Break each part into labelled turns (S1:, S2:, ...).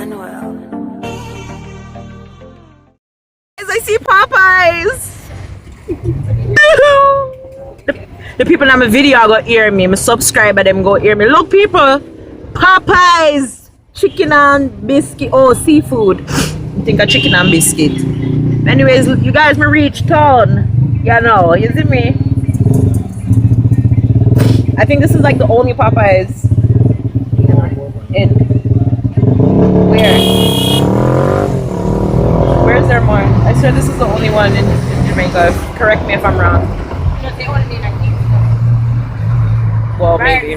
S1: Manuel. I see Popeyes. the people on my video are gonna hear me. My subscriber them go hear me. Look, people, Popeyes chicken and biscuit. Oh, seafood. I think a chicken and biscuit. Anyways, you guys may reach town. You know, you see me. I think this is like the only Popeyes in where? Where's there more? I swear this is the only one in Jamaica. Correct me if I'm wrong. Well, maybe.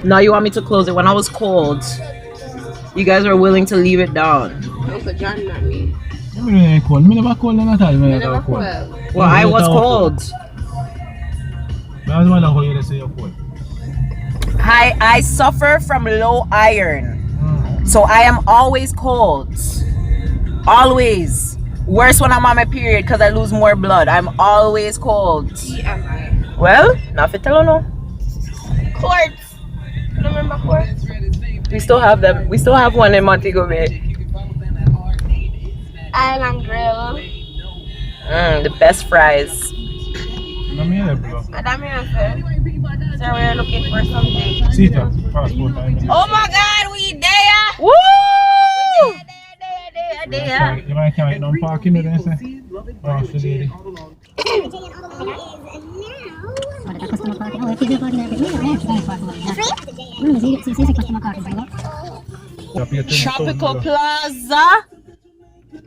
S1: Now you want me to close it? When I was cold, you guys were willing to leave it down.
S2: Uncle John, not me.
S3: Cold. Me never cold at all. Never cold.
S1: Well, I was cold. I suffer from low iron, so I am always cold. Always. Worse when I'm on my period because I lose more blood. I'm always cold.
S2: TMI.
S1: Well, not for tell no.
S2: Quartz. Remember quartz?
S1: We still have them. We still have one in Montego Bay.
S2: Island Grill.
S1: The best fries.
S2: Madam, so we're looking for something. Oh my God, we there!
S1: Woo!
S2: There.
S3: You might carry it on parking there, say. Oh, the lady.
S1: Tropical Plaza.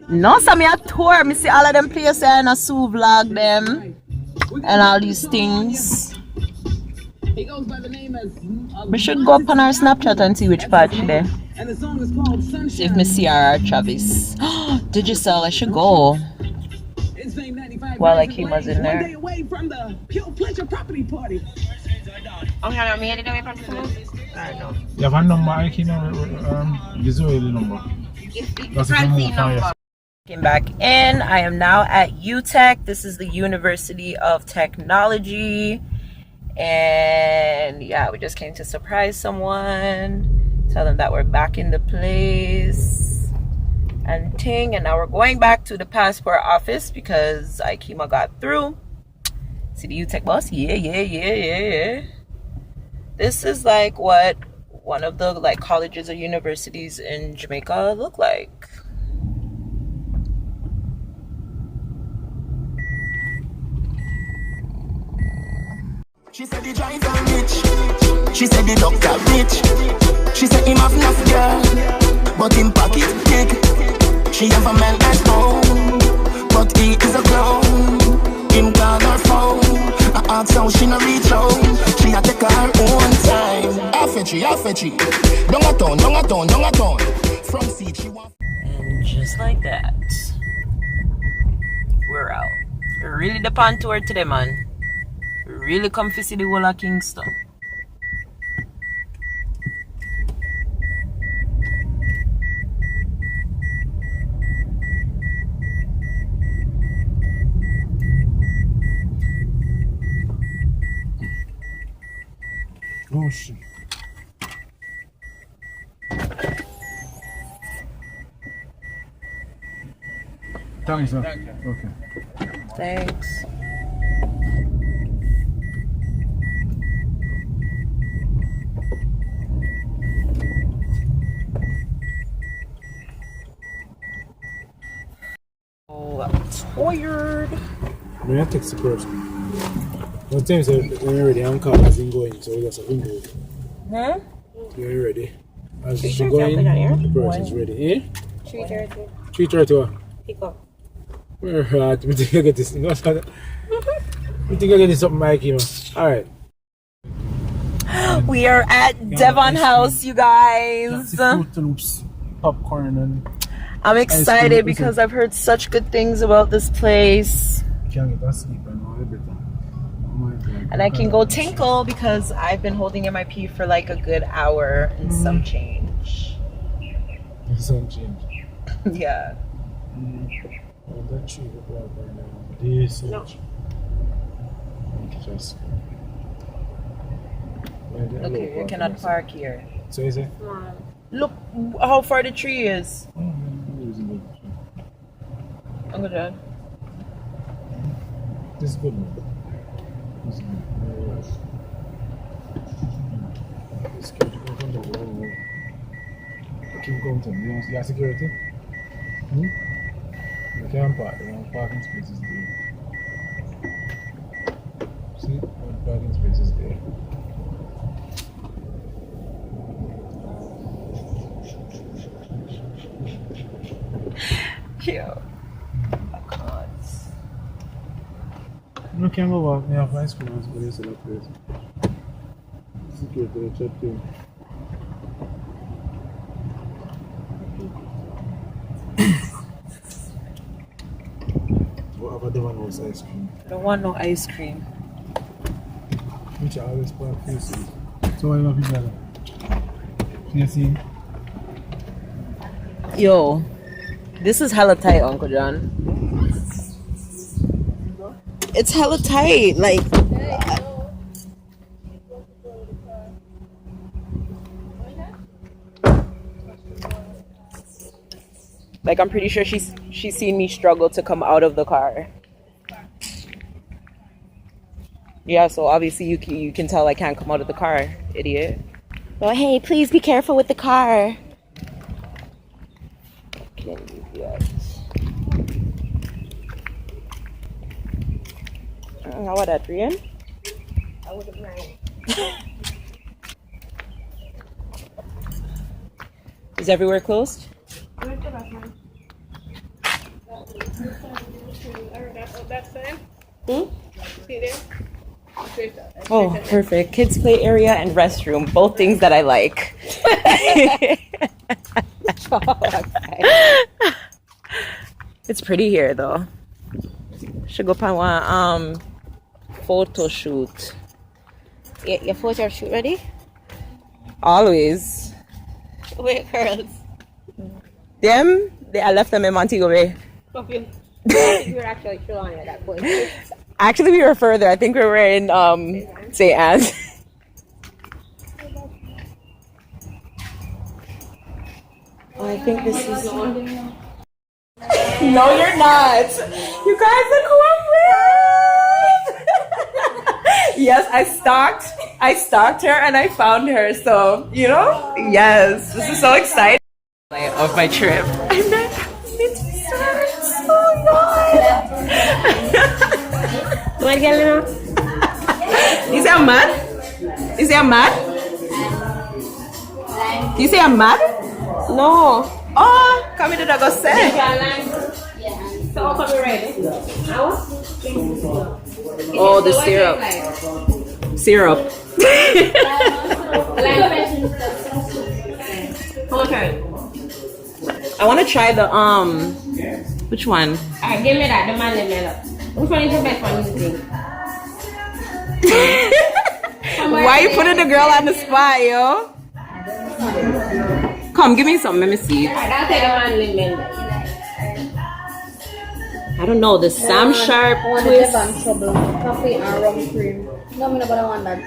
S1: No, so me a tour. Me see all of them places and a Sue vlog them and all these things. We should go up on our Snapchat and see which patch there. See if me see our Travis. Digicel, I should go. While like he was in there.
S2: Oh, no, me headed away from the phone?
S3: You have a number, I can visual number. That's the number.
S1: Came back in. I am now at UTech. This is the University of Technology. And yeah, we just came to surprise someone. Tell them that we're back in the place. And ting. And now we're going back to the passport office because Aikima got through. See the UTech bus? Yeah. This is like what one of the like colleges or universities in Jamaica look like.
S4: She said the driver rich. She said the doctor rich. She said him have enough girl, but him pocket big. She have a man at home, but he is a clown. Him call her phone. I ask how she no reach home. She a take her own time. Half a tree. Don't a town. From seat she want.
S1: And just like that, we're out. We're really the pan tour today, man. We really come to see the whole of Kingston.
S3: Oh shit. Thanks, sir. Okay.
S1: Thanks. Oh, I'm tired.
S3: I'm going to text the person. One time so we're ready, I'm calling as in going, so we got something to do.
S1: Huh?
S3: You're ready. As she going, the person's ready. Eh?
S2: 3:30.
S3: 3:30.
S2: Pick up.
S3: We're hot. I think I get this. I think I get this up, Mikey. Alright.
S1: We are at Devon House, you guys.
S3: Fruit Loops, popcorn, and
S1: I'm excited because I've heard such good things about this place.
S3: can't get asleep and all everything.
S1: And I can go tinkle because I've been holding in my pee for like a good hour and some change.
S3: Some change.
S1: Yeah.
S3: Oh, that tree look like right now. This is just.
S1: Okay, you cannot park here.
S3: So is it?
S1: Look how far the tree is.
S3: Oh, no, it's good.
S1: Uncle John.
S3: This is good, man. This is good. It's good to go from the wall. Keep going to me. You have security? You can't park. The one parking space is there. See? One parking space is there.
S1: Cute. I can't.
S3: You can't go walk. Me have my school and school is a place. Security, check too. Whatever the one was ice cream.
S1: I don't want no ice cream.
S3: Which I always park faces. So why you want people like that? You see?
S1: Yo, this is hella tight, Uncle John. It's hella tight. Like I'm pretty sure she's seen me struggle to come out of the car. Yeah, so obviously you can tell I can't come out of the car, idiot. Oh, hey, please be careful with the car. Can't use that. How about that, Rian?
S2: I would have ran.
S1: Is everywhere closed?
S2: That's fine. See there?
S1: Oh, perfect. Kids play area and restroom. Both things that I like. It's pretty here though. Should go on one photo shoot.
S2: Your photo shoot ready?
S1: Always.
S2: Wait, girls.
S1: I left them in Montego Bay.
S2: You were actually showing at that point.
S1: Actually, we were further. I think we were in St. Anne's. Oh, I think this is. No, you're not. You guys are cooperate. Yes, I stalked her and I found her. So yes, this is so exciting. Of my trip. I met Mr. Oh God.
S2: What girl?
S1: You say I'm mad? You say I'm mad? You say I'm mad? No. Oh, come in to go say.
S2: So come ready.
S1: Oh, the syrup. Syrup.
S2: Okay.
S1: I want to try the which one?
S2: Alright, give me that. The man melon. Which one is the best one you think?
S1: Why you putting the girl on the spot, yo? Come, give me some. Let me see.
S2: Alright, I'll take the man melon.
S1: I don't know, the Sam Sharp twist.
S5: Trouble. Coffee and rum cream. No, I'm not want that.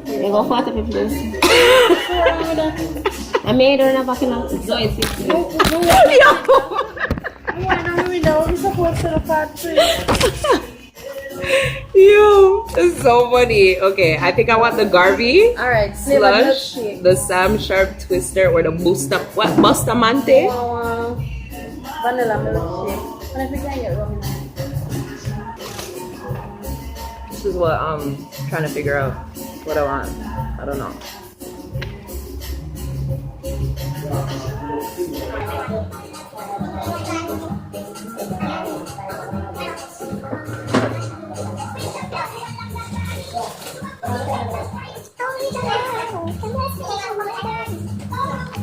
S2: You go for it, please. I made her in a fucking house. So it's
S1: You, it's so funny. Okay, I think I want the Garvey.
S5: Alright,
S1: Slush, the Sam Sharp Twister, or the Bustamante.
S5: Vanilla milkshake. And if we can get rum in it.
S1: This is what I'm trying to figure out what I want. I don't know.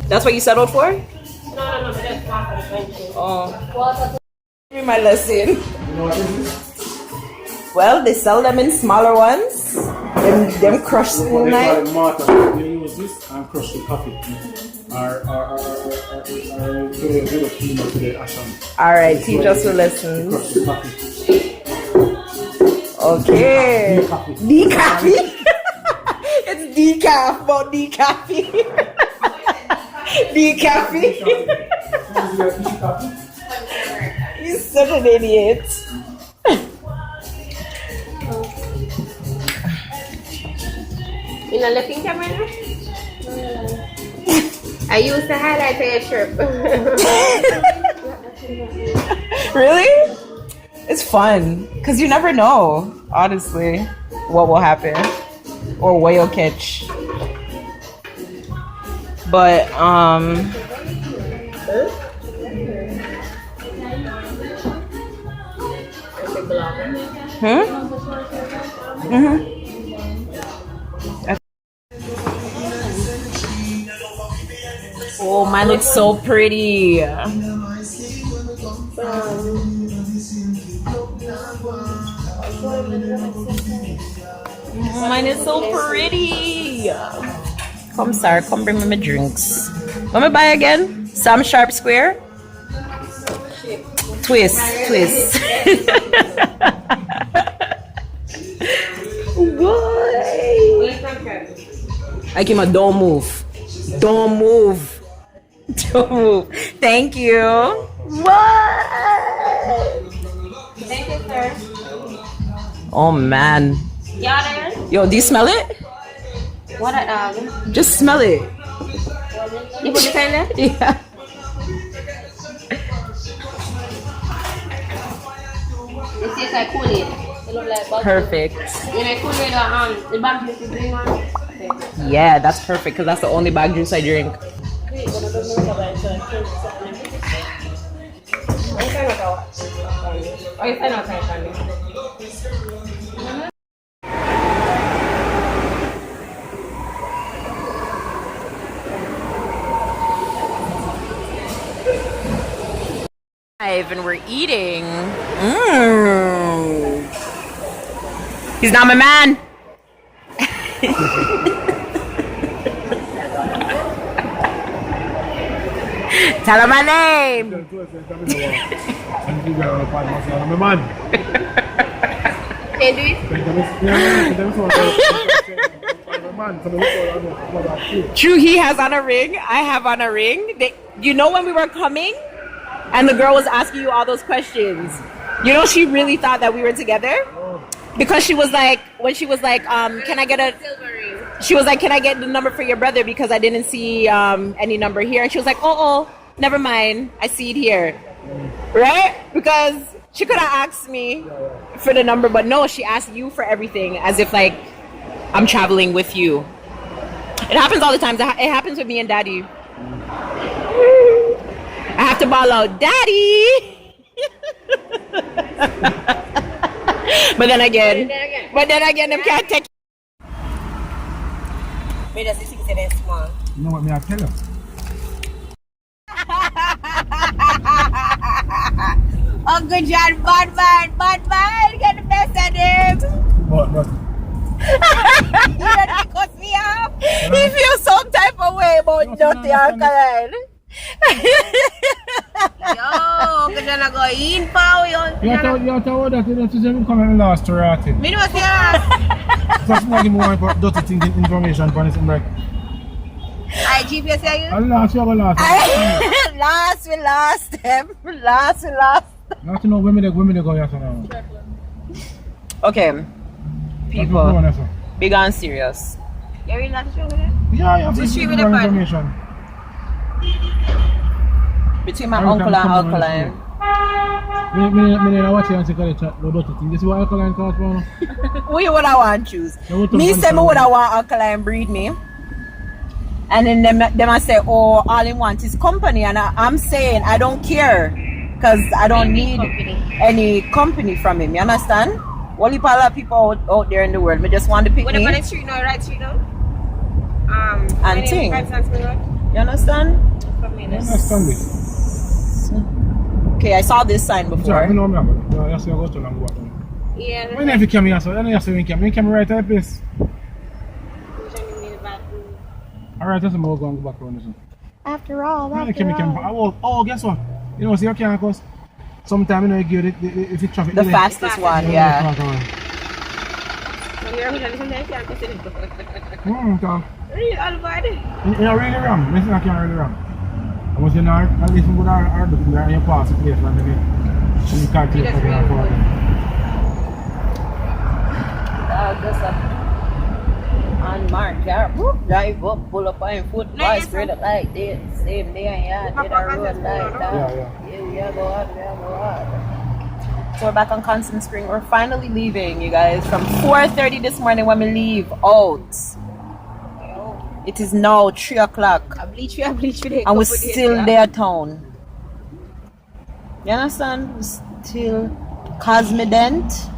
S1: That's what you settled for?
S2: No, that's water.
S1: Oh. Give me my lesson. Well, they sell them in smaller ones. Them crushed spoon knife.
S3: You use this and crush the coffee.
S1: Alright, teach us the lessons. Okay. Decaf. It's decaf, but decaf. Decaf. He's such an idiot.
S2: You know, looking camera? I used to highlight your trip.
S1: Really? It's fun because you never know, honestly, what will happen or what you'll catch. But oh, mine looks so pretty. Mine is so pretty. Come, sir, come bring me my drinks. Let me buy again. Sam Sharp Square. Twist. Boy. I came out, don't move. Don't move. Thank you. What?
S2: Thank you, sir.
S1: Oh man.
S2: Y'all there?
S1: Yo, do you smell it?
S2: What a
S1: Just smell it.
S2: You put the pen there?
S1: Yeah.
S2: This is like Kool-Aid. It look like bubble.
S1: Perfect.
S2: You make Kool-Aid the bag you drink one. Okay.
S1: Yeah, that's perfect because that's the only bag juice I drink.
S2: Oh, you find out time.
S1: And we're eating. He's not my man. Tell him my name.
S2: Can you do it?
S1: True, he has on a ring. I have on a ring. You know when we were coming and the girl was asking you all those questions, you know she really thought that we were together? Because she was like, when she was like, can I get a... She was like, can I get the number for your brother because I didn't see any number here. And she was like, oh, never mind. I see it here. Right? Because she could have asked me for the number, but no, she asked you for everything as if like I'm traveling with you. It happens all the time. It happens with me and Daddy. I have to bawl out, Daddy. But then again, them can't take.
S2: Me just think it's small.
S3: You know what me I tell you?
S2: Uncle John, bad man, get the best of him.
S3: What?
S2: He already cut me off.
S1: He feels some type of way about dirty alkaline.
S2: Yo, Uncle John, I go in power.
S3: You told that you didn't come and last to rotting.
S2: Me know what's yours.
S3: First of all, give me one dirty thing, information for this. I'm like,
S2: I GPS you?
S3: I'll last, you have a last.
S1: We lost him. Last.
S3: Not to know women they go here now.
S1: Okay, people, be gone serious.
S2: You're really not sure with it?
S3: Yeah, you have to
S2: Just
S3: give
S2: shoot
S3: me
S2: with the pen.
S3: information.
S1: Between my uncle and alkaline.
S3: I watch you and say, chat, no dirty thing. This is what alkaline costs for.
S1: Who would I want to choose? Me say me would I want alkaline breed me. And then them I say, oh, all I want is company. And I'm saying I don't care. Because I don't need any company from him. You understand? Well, a lot of people out there in the world. Me just want to pick
S2: What
S1: me.
S2: about the street now, right street now?
S1: And thing. You understand?
S3: Understand it.
S1: Okay, I saw this sign before.
S3: I know me, but you have to go to long walk.
S2: Yeah.
S3: When you come here, so you have to come right at the place. Alright, that's more going back on this one.
S1: After all,
S3: No, oh, guess what? You know, see your car cost. Sometimes you know you give it if it traffic.
S1: the fastest one, yeah.
S2: Really, all bad.
S3: You know, really wrong. Listen, I can't really wrong. I was in our, at least we would our look there and you pass the place and then you calculate what you are for.
S1: Just on mark, yeah. Drive up, pull up on foot, boys, spread it like this. Same day, yeah. Did a road like that. Yeah, go on. So we're back on Constant Spring. We're finally leaving, you guys, from 4:30 this morning when we leave out. It is now 3 o'clock.
S2: I bleach you.
S1: And we're still there town. You understand? We're still Cosmident.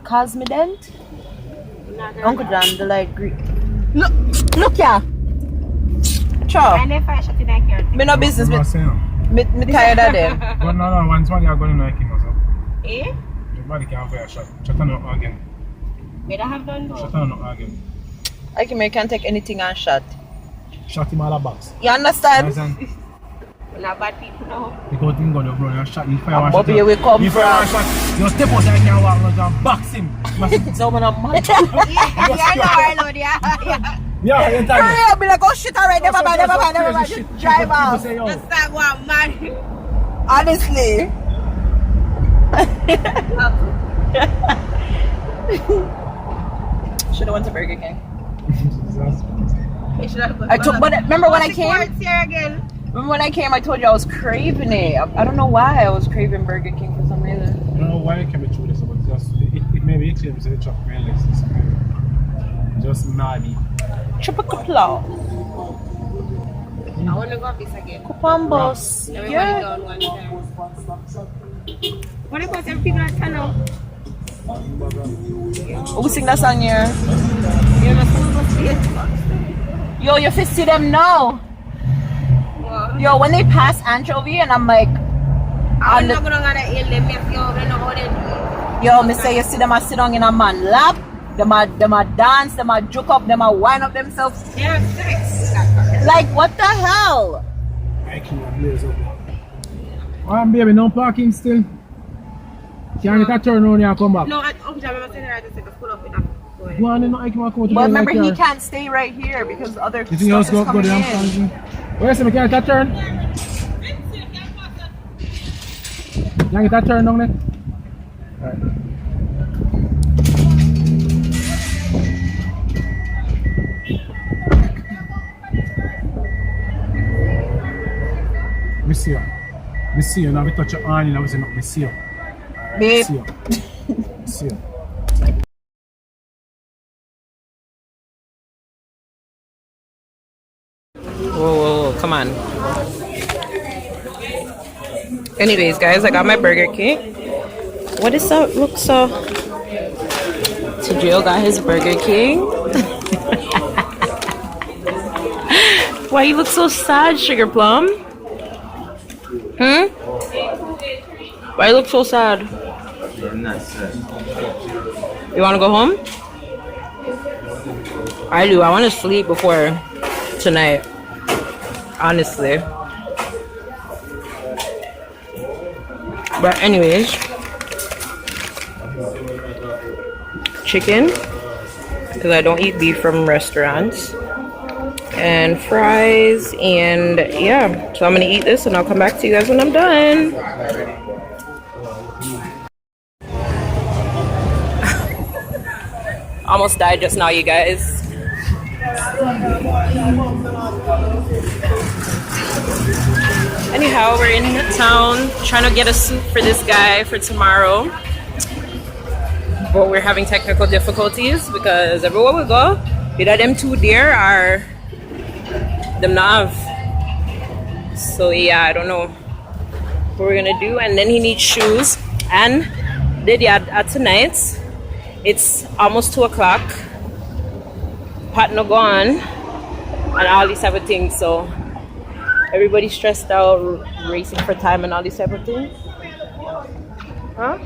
S1: Cosmident? Uncle John, the light green. Look here. Chow. Me no business with. Me tired of them.
S3: But no, once one you're going to like him or something.
S2: Eh?
S3: Nobody can fire a shot. Shut on again.
S2: Better have done though.
S3: Shut on again.
S1: I can take anything and shot.
S3: Shot him all the box.
S1: You understand?
S2: We're not bad people now.
S3: Because him got your bro, you shot, you fire one shot.
S1: Bobby, we come
S3: you fire one shot, you step out there and you walk around and box him.
S1: So I'm not mad.
S3: Yeah, you tell me.
S1: I'll be like, oh shit already, never mind. Just drive out.
S2: Just start going mad.
S1: Honestly. Should have went to Burger King. But remember when I came? Remember when I came, I told you I was craving it. I don't know why I was craving Burger King for some reason.
S3: I don't know why it can be true this, but it may be claims that the chocolate really is just naughty.
S1: Triple Kapla.
S2: I want to go this again.
S1: Kupambos.
S2: Everybody
S1: Yeah.
S2: down one time. What about some people that turn out?
S1: Who sing that song here?
S2: You know, some of us
S1: Yo, you fit see them now. Yo, when they pass Anchovy and I'm like,
S2: I'm not gonna eat them if you don't know how they do.
S1: yo, me say you see them a sit down in a man lap, them a dance, them a juke up, them a wind up themselves.
S2: Yeah, sex.
S1: Like what the hell?
S3: I can't blaze up. Oh, baby, no parking still. Can't get a turn around here and come back.
S2: No, I'm saying I just take a pull up with that.
S3: Go on, no, I can't come out.
S1: But remember, he can't stay right here because other
S3: You think else
S1: stuff
S3: go
S1: is
S3: there?
S1: coming in.
S3: Where is it? Can I get a turn? Can I get a turn down there? Alright. Me see you. Now we touch your arm and I was not me see you.
S1: Babe.
S3: See you.
S1: Whoa, come on. Anyways, guys, I got my Burger King. What is that? Look so. Tijio got his Burger King. Why you look so sad, Sugar Plum? Why you look so sad?
S6: I'm not sad.
S1: You want to go home? I do. I want to sleep before tonight. Honestly. But anyways, chicken, because I don't eat beef from restaurants, and fries, and yeah, so I'm gonna eat this and I'll come back to you guys when I'm done. Almost died just now, you guys. Anyhow, we're in town trying to get a suit for this guy for tomorrow, but we're having technical difficulties because everywhere we go, either them two there are them nav. So yeah, I don't know what we're gonna do. And then he needs shoes, and at tonight it's almost 2 o'clock. Partner gone and all these type of things, so everybody's stressed out, racing for time and all these type of things. Huh?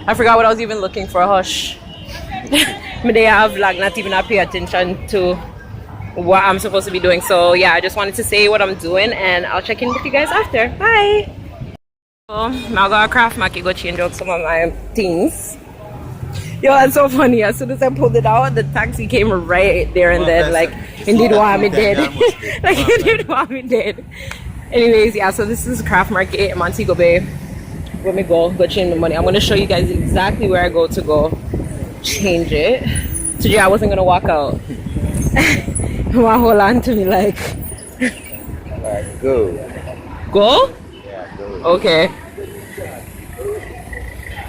S1: I forgot what I was even looking for. Hush. Me they have vlog, not even pay attention to what I'm supposed to be doing. So yeah, I just wanted to say what I'm doing, and I'll check in with you guys after. Bye. So now I got a craft market, go change out some of my things. Yo, that's so funny. As soon as I pulled it out, the taxi came right there and then, like, indeed want me dead. Like, indeed want me dead. Anyways, yeah, so this is craft market in Montego Bay. Let me go change my money. I'm gonna show you guys exactly where I go to go change it. Today I wasn't gonna walk out. Wanna hold on to me like.
S6: Alright, go.
S1: Go?
S6: Yeah, go.
S1: Okay.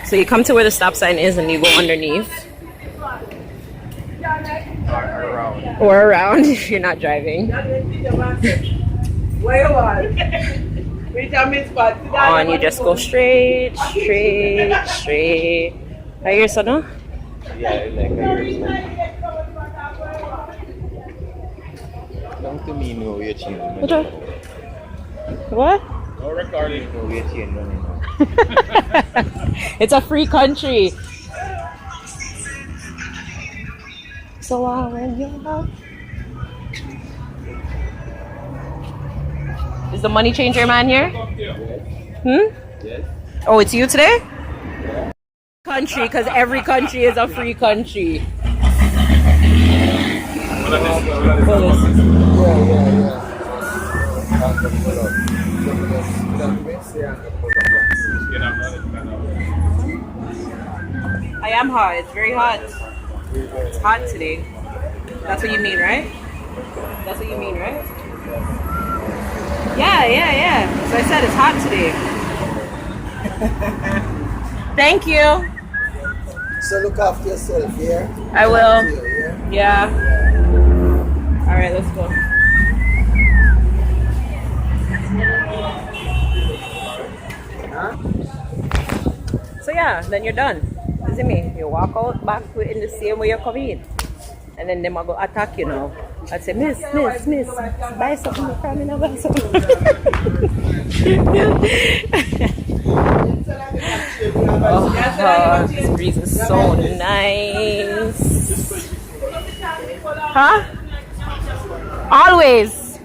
S1: So you come to where the stop sign is and you go underneath. Or around if you're not driving. Oh, and you just go straight. I hear so no?
S6: Yeah, like don't to me know you're changing.
S1: What?
S6: No recording. No, you're changing.
S1: It's a free country. So when you're is the money changer man here? Hmm?
S6: Yes.
S1: Oh, it's you today? Country, because every country is a free country. I am hot. It's very hot. It's hot today. That's what you mean, right? That's what you mean, right? Yeah. So I said it's hot today. Thank you.
S7: So look after yourself, yeah?
S1: I will.
S7: Yeah?
S1: Yeah. All right, let's go. So yeah, then you're done. You see me? You walk out back in the same way you come in. And then them will go attack you now. I'd say, miss, buy something from me now, buy something. Oh, this breeze is so nice. Huh? Always.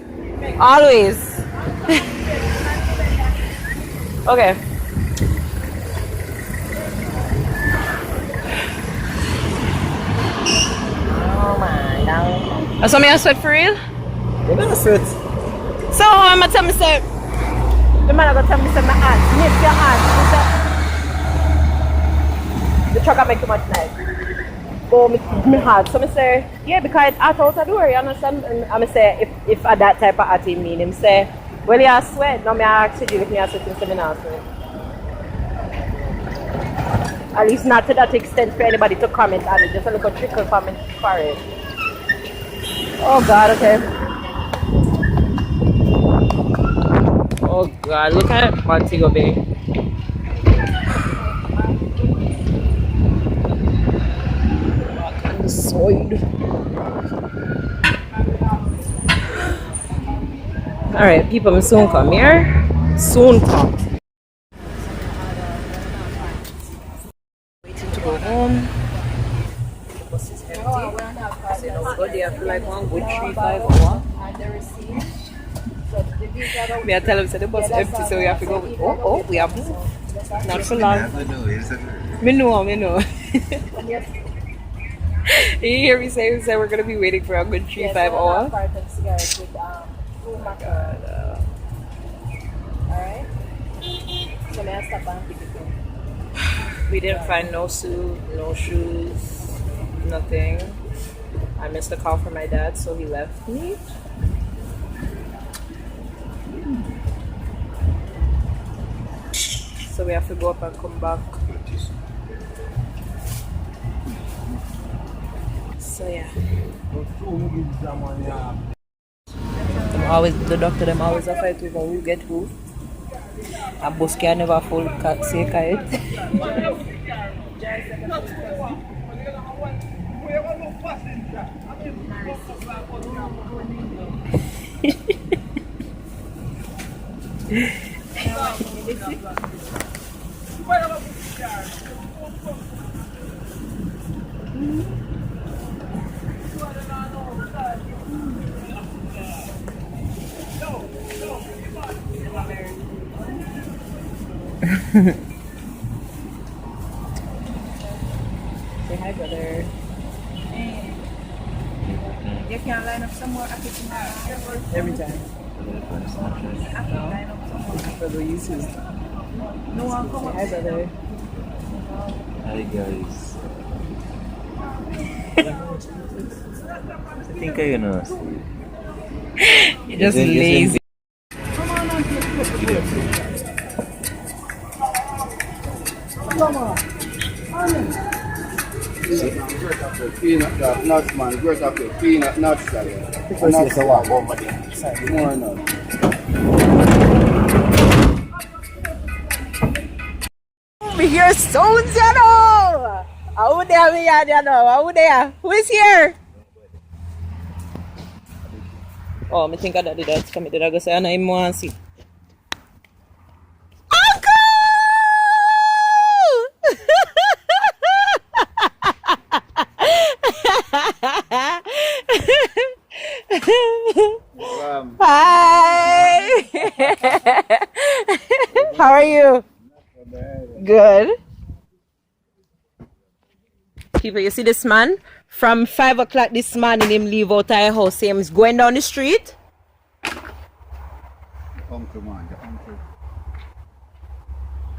S1: Okay. Oh my God. That's what me I sweat for real?
S7: You're gonna sweat.
S1: So I'm gonna tell me say the man gonna tell me say my aunt, lift your aunt. The truck I make too much noise. Go me hard. So I say, yeah, because it's out the door, you understand? And I say if at that type of at mean him say, well you sweat, now me ask you if me sweat him say me not sweat. At least not to that extent for anybody to comment on it, just a little trickle comment for it. Oh God, okay. Oh God, look at Montego Bay. Walk on the side. Alright, people, I'm soon come here. Soon come. Waiting to go home. The bus is empty. So you know, go there, I feel like one good 3-5 hour. Me I tell him say the bus empty, so we have to go. Oh, we have moved. Not for long. Me know. You hear me say we're gonna be waiting for a good 3-5 hour. God.
S5: Alright. So may I stop and pick it up?
S1: We didn't find no suit, no shoes, nothing. I missed a call from my dad, so he left me. So we have to go up and come back. So yeah. The doctor them always a fight over who get who. A bus can never full say kite.
S5: Say hi, brother. You can line up some more after tomorrow. Every time. Line up some more. Brother, you too. No one come up. Hi, brother.
S6: Hi guys. I think I know.
S1: You're just lazy.
S7: Peanut nuts, man. Great up the peanut nuts. Nuts are what? More nuts.
S1: We hear sounds, you know. Out there, you know. Out there. Who is here? Oh, I think I did that. Come here, I go say, I know him want to see. Hi. How are you? Good. People, you see this man? From 5 o'clock this morning, him leave out of house. Say he's going down the street.
S7: Uncle, man. The uncle.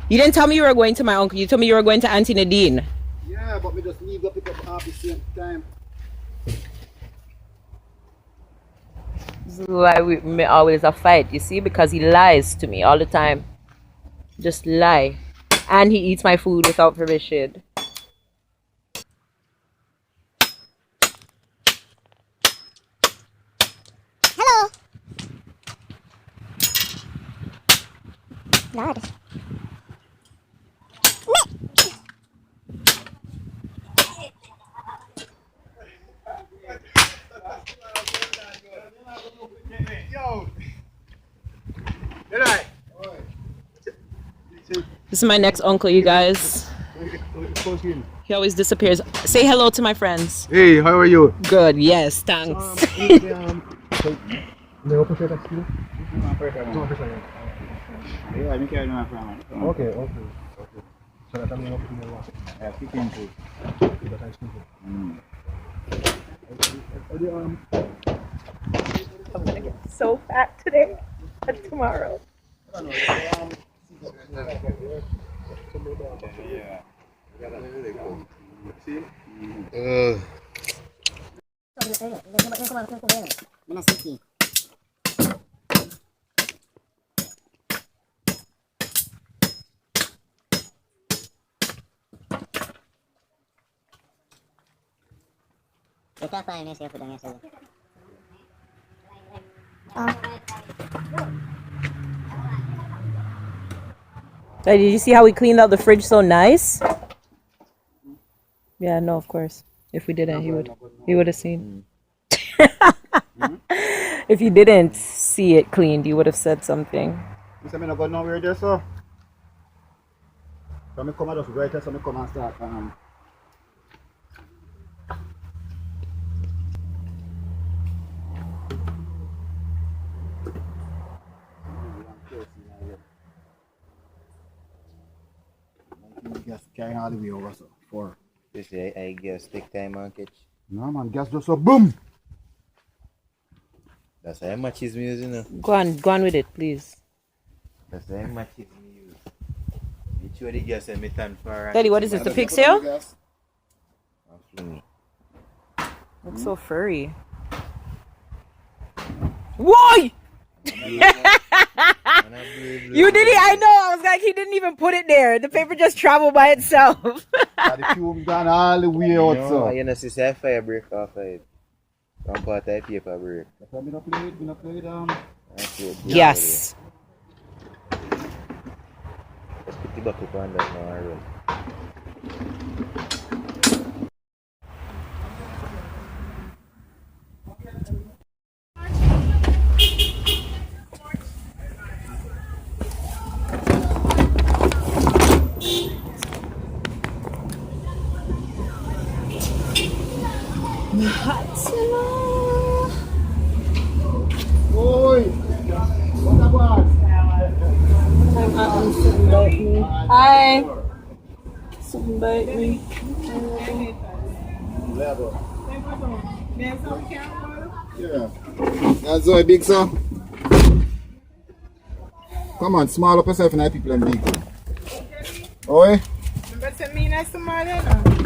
S1: You didn't tell me you were going to my uncle. You told me you were going to Auntie Nadine.
S7: Yeah, but we just leave the pick up half the same time.
S1: This is why we may always a fight, you see, because he lies to me all the time. Just lie. And he eats my food without permission.
S8: Hello. Lord.
S1: This is my next uncle, you guys. He always disappears. Say hello to my friends.
S7: Hey, how are you?
S1: Good, yes, thanks.
S7: Okay. So that I'm
S1: So fat today and tomorrow. Hey, did you see how we cleaned out the fridge so nice? Yeah, no, of course. If we didn't, he would have seen. If you didn't see it cleaned, you would have said something.
S7: You say me not go nowhere there, so. So me come and just write it, so me come and start. Gas carrying all the way over, so 4.
S6: You say I guess take time and catch.
S7: No man, gas just so boom.
S6: That's how much is me using now.
S1: Go on with it, please.
S6: That's how much is me use. You sure the gas and me turn for
S1: Daddy, what is this, the pig sale?
S6: Absolutely.
S1: Looks so furry. Why? You did it? I know. I was like, he didn't even put it there. The paper just traveled by itself.
S7: The fume gone all the way out,
S6: No,
S7: so.
S6: you know, see, say fire break off it. One part of paper break.
S7: That's why me not play it.
S1: Yes.
S6: Let's put the bucket on that now and run.
S7: Oi! What about?
S2: Something bite me. Hi. Something bite me.
S7: Yeah. That's Zoe big, sir. Come on, small up yourself and people and big. Oi?
S2: But me not small enough.